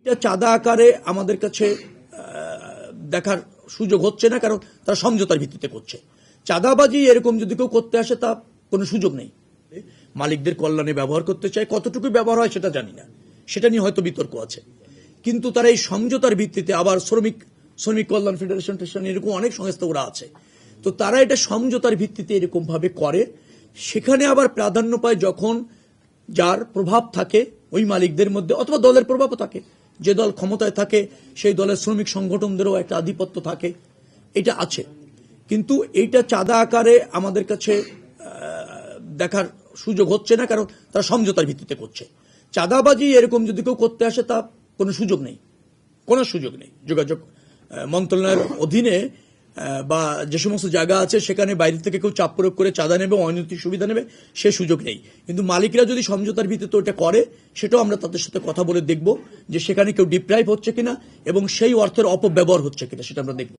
এটা চাঁদা আকারে আমাদের কাছে দেখার সুযোগ হচ্ছে না, কারণ তারা সমঝোতার ভিত্তিতে করছে। চাঁদাবাজি এরকম যদি কেউ করতে আসে তা কোনো সুযোগ নেই। মালিকদের কল্যাণে ব্যবহার করতে চায়, কতটুকু ব্যবহার হয় সেটা জানি না, সেটা নিয়ে হয়তো বিতর্ক আছে। কিন্তু তারা এই সমঝোতার ভিত্তিতে আবার শ্রমিক কল্যাণ ফেডারেশন এরকম অনেক সংস্থা ওরা আছে, তো তারা এটা সমঝোতার ভিত্তিতে এরকম ভাবে করে। সেখানে আবার প্রাধান্য পায় যখন যার প্রভাব থাকে ওই মালিকদের মধ্যে, অথবা দলের প্রভাবও থাকে, যে দল ক্ষমতায় থাকে সেই দলের শ্রমিক সংগঠনদেরও একটা আধিপত্য থাকে, এটা আছে। কিন্তু এইটা চাঁদা আকারে আমাদের কাছে দেখার সুযোগ হচ্ছে না, কারণ তারা সমঝোতার ভিত্তিতে করছে। চাঁদাবাজি এরকম যদি কেউ করতে আসে তা কোনো সুযোগ নেই, কোনো সুযোগ নেই। যোগাযোগ মন্ত্রণালয়ের অধীনে বা যে সমস্ত জায়গা আছে সেখানে বাইরে থেকে কেউ চাপ প্রয়োগ করে চাঁদা নেবে, অনৈতিক সুবিধা নেবে, সে সুযোগ নেই। কিন্তু মালিকরা যদি সমঝোতার ভিত্তিতে ওটা করে, সেটাও আমরা তাদের সাথে কথা বলে দেখব যে সেখানে কেউ ডিপ্রাইভ হচ্ছে কিনা এবং সেই অর্থের অপব্যবহার হচ্ছে কিনা, সেটা আমরা দেখব।